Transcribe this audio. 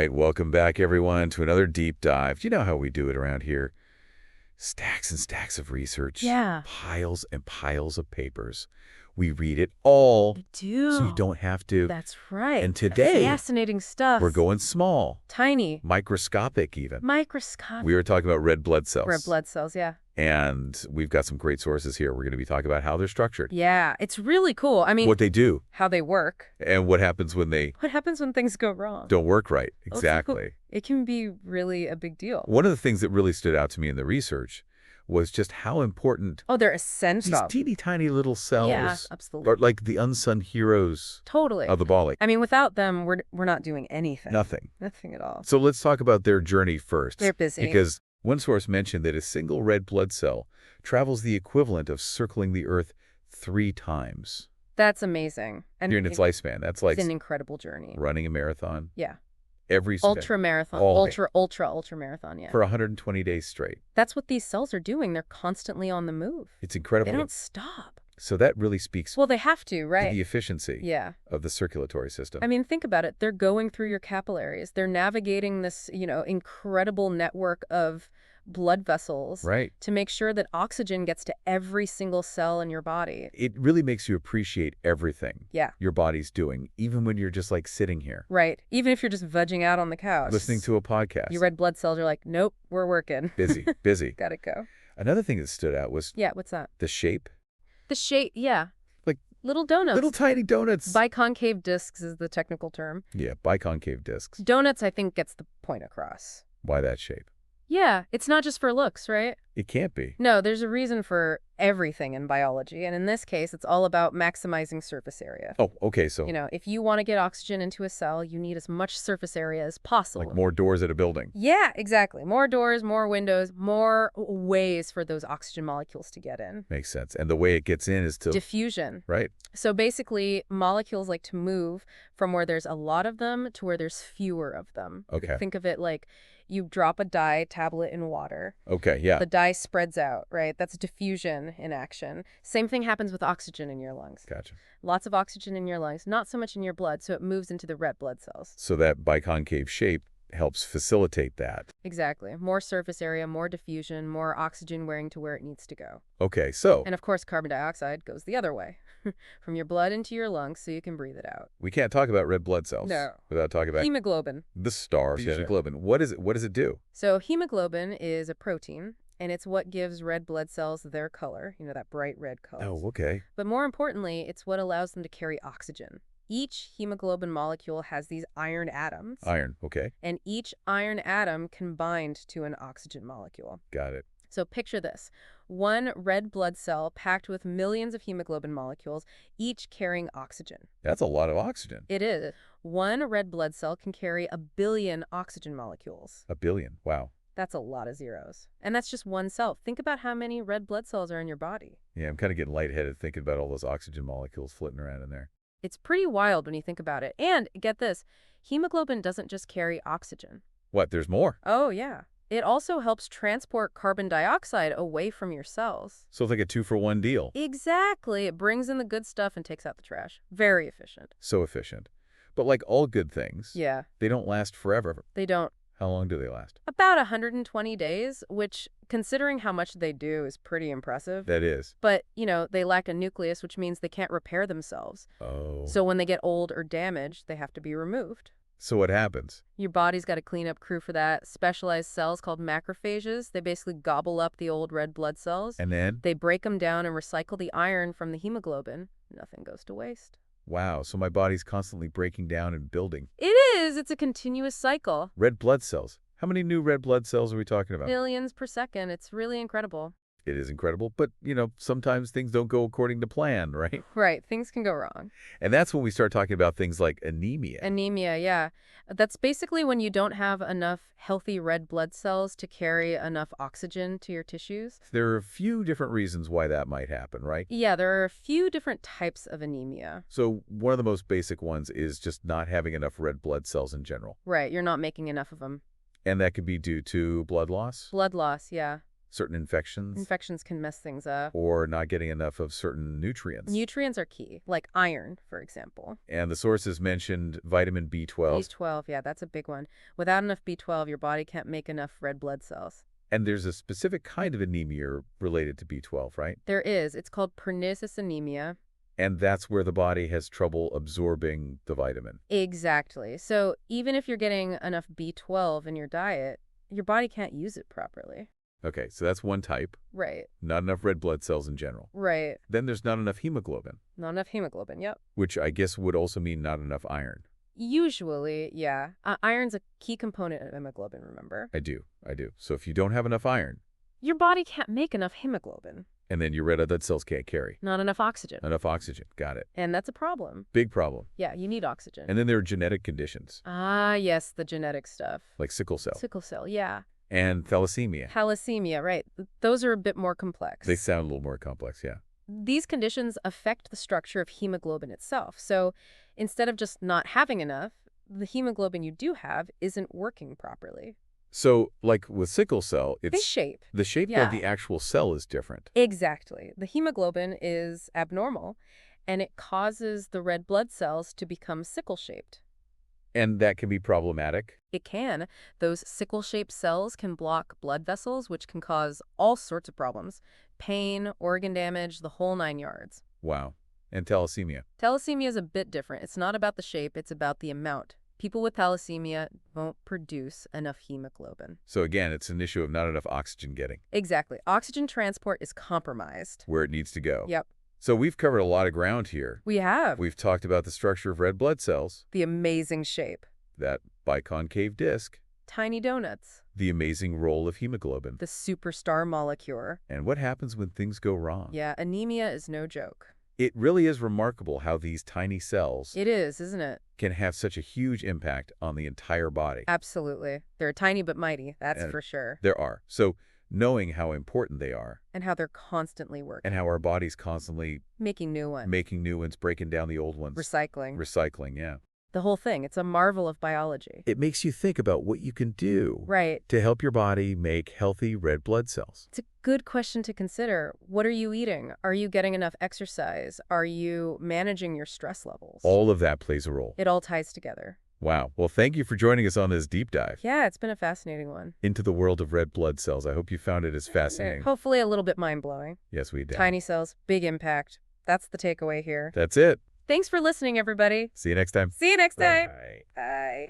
right, welcome back, everyone, to another deep dive. You know how we do it around here. Stacks and stacks of research. Yeah. Piles and piles of papers. We read it all, You do. so you don't have to. That's right. And today, fascinating stuff. we're going small. Tiny. Microscopic, even. Microscopic. We were talking about red blood cells. Red blood cells, yeah. And we've got some great sources here. We're going to be talking about how they're structured. Yeah, it's really cool. I mean, What they do. how they work. And what happens when they What happens when things go wrong? don't work right. Also, Exactly. it can be really a big deal. One of the things that really stood out to me in the research was just how important Oh, they're these essential. teeny tiny little cells Yeah, absolutely. are, like the unsung heroes Totally. of the body. I mean, without them, we're not doing anything. Nothing. Nothing at all. So let's talk about their journey first. They're busy. Because one source mentioned that a single red blood cell travels the equivalent of circling the Earth 3 times That's amazing. And during its lifespan. That's like it's an incredible journey. running a marathon. Yeah. Every second. Ultra marathon. All day. Ultra marathon, yeah. For 120 days straight. That's what these cells are doing. They're constantly on the move. It's incredible. They don't stop. So that really speaks Well, they have to, to right? the efficiency Yeah. of the circulatory system. I mean, think about it. They're going through your capillaries. They're navigating this, incredible network of blood vessels Right. to make sure that oxygen gets to every single cell in your body. It really makes you appreciate everything Yeah. your body's doing, even when you're just like sitting here, Right. Even if you're just vegging out on the couch. listening to a podcast. Your red blood cells are like, nope, we're working. Busy, busy. Gotta go. Another thing that stood out was Yeah, what's that? the shape. The shape, yeah. Like little donuts. little tiny donuts. Biconcave discs is the technical term. Yeah, biconcave discs. Donuts, I think, gets the point across. Why that shape? Yeah, it's not just for looks, right? It can't be. No, there's a reason for everything in biology, and in this case, it's all about maximizing surface area. Oh, okay, so If you want to get oxygen into a cell, you need as much surface area as possible. like more doors at a building. Yeah, exactly. More doors, more windows, more ways for those oxygen molecules to get in. Makes sense. And the way it gets in is to... Diffusion. Right. So basically, molecules like to move from where there's a lot of them to where there's fewer of them. Okay. Think of it like you drop a dye tablet in water. Okay, yeah. The dye spreads out, right? That's diffusion in action. Same thing happens with oxygen in your lungs. Gotcha. Lots of oxygen in your lungs, not so much in your blood, so it moves into the red blood cells. So that biconcave shape helps facilitate that. Exactly. More surface area, more diffusion, more oxygen wearing to where it needs to go. Okay, so And of course, carbon dioxide goes the other way, from your blood into your lungs so you can breathe it out. we can't talk about red blood cells No. without talking about Hemoglobin. the star of hemoglobin. What is it? What does it do? So hemoglobin is a protein, and it's what gives red blood cells their color, that bright red color. Oh, okay. But more importantly, it's what allows them to carry oxygen. Each hemoglobin molecule has these iron atoms, Iron. Okay. and each iron atom can bind to an oxygen molecule. Got it. So picture this. One red blood cell packed with millions of hemoglobin molecules, each carrying oxygen. That's a lot of oxygen. It is. One red blood cell can carry 1 billion oxygen molecules. 1 billion. Wow. That's a lot of zeros. And that's just one cell. Think about how many red blood cells are in your body. Yeah, I'm kind of getting lightheaded thinking about all those oxygen molecules flitting around in there. It's pretty wild when you think about it. And get this, hemoglobin doesn't just carry oxygen. What? There's more? Oh, yeah. It also helps transport carbon dioxide away from your cells. So it's like a 2-for-1 deal. Exactly. It brings in the good stuff and takes out the trash. Very efficient. So efficient. But like all good things, Yeah, they don't last forever. they don't. How long do they last? About 120 days, which, considering how much they do, is pretty impressive. That is. But, they lack a nucleus, which means they can't repair themselves. Oh. So when they get old or damaged, they have to be removed. So what happens? Your body's got a cleanup crew for that. Specialized cells called macrophages. They basically gobble up the old red blood cells. And then? They break them down and recycle the iron from the hemoglobin. Nothing goes to waste. Wow, so my body's constantly breaking down and building. It is. It's a continuous cycle. Red blood cells. How many new red blood cells are we talking about? Millions per second. It's really incredible. It is incredible, but, sometimes things don't go according to plan, right? Right. Things can go wrong. And that's when we start talking about things like anemia. Anemia, yeah. That's basically when you don't have enough healthy red blood cells to carry enough oxygen to your tissues. There are a few different reasons why that might happen, right? Yeah, there are a few different types of anemia. So one of the most basic ones is just not having enough red blood cells in general. Right. You're not making enough of them. And that could be due to blood loss? Blood loss, yeah. Certain infections? Infections can mess things up. Or not getting enough of certain nutrients? Nutrients are key, like iron, for example. And the sources mentioned vitamin B12. B12, yeah, that's a big one. Without enough B12, your body can't make enough red blood cells. And there's a specific kind of anemia related to B12, right? There is. It's called pernicious anemia. And that's where the body has trouble absorbing the vitamin. Exactly. So even if you're getting enough B12 in your diet, your body can't use it properly. Okay, so that's one type. Right. Not enough red blood cells in general. Right. Then there's not enough hemoglobin, Not enough hemoglobin, yep. which I guess would also mean not enough iron. Usually, yeah. Iron's a key component of hemoglobin, remember? I do. So if you don't have enough iron, Your body can't make enough hemoglobin. and then your red blood cells can't carry Not enough oxygen. enough oxygen. Got it. And that's a problem. Big problem. Yeah, you need oxygen. And then there are genetic conditions, Ah, yes, the genetic stuff. like sickle cell Sickle cell, yeah. and thalassemia. Thalassemia, right. Those are a bit more complex. They sound a little more complex, yeah. These conditions affect the structure of hemoglobin itself. So instead of just not having enough, the hemoglobin you do have isn't working properly. So, like with sickle cell, The shape. the shape Yeah. of the actual cell is different. Exactly. The hemoglobin is abnormal, and it causes the red blood cells to become sickle-shaped. And that can be problematic. It can. Those sickle-shaped cells can block blood vessels, which can cause all sorts of problems. Pain, organ damage, the whole 9 yards. Wow. And thalassemia. Thalassemia is a bit different. It's not about the shape, it's about the amount. People with thalassemia won't produce enough hemoglobin. So again, it's an issue of not enough oxygen getting Exactly. Oxygen transport is compromised. where it needs to go. Yep. So we've covered a lot of ground here. We have We've talked about the structure of red blood cells, the amazing shape. that biconcave disc, Tiny donuts. the amazing role of hemoglobin, The superstar molecule. and what happens when things go wrong. Yeah, anemia is no joke. It really is remarkable how these tiny cells It is, isn't it? can have such a huge impact on the entire body. Absolutely. They're tiny but mighty, that's And for sure. There are. So knowing how important they are And how they're constantly working. and how our body's constantly Making new ones. making new ones, breaking down the old ones. Recycling. Recycling, yeah. The whole thing. It's a marvel of biology. It makes you think about what you can do Right. to help your body make healthy red blood cells. It's a good question to consider. What are you eating? Are you getting enough exercise? Are you managing your stress levels? All of that plays a role. It all ties together. Wow. Well, thank you for joining us on this deep dive Yeah, it's been a fascinating one. into the world of red blood cells. I hope you found it as fascinating. Hopefully a little bit mind-blowing. Yes, we did. Tiny cells, big impact. That's the takeaway here. That's it. Thanks for listening, everybody. See you next time. See you next time. Bye. Bye.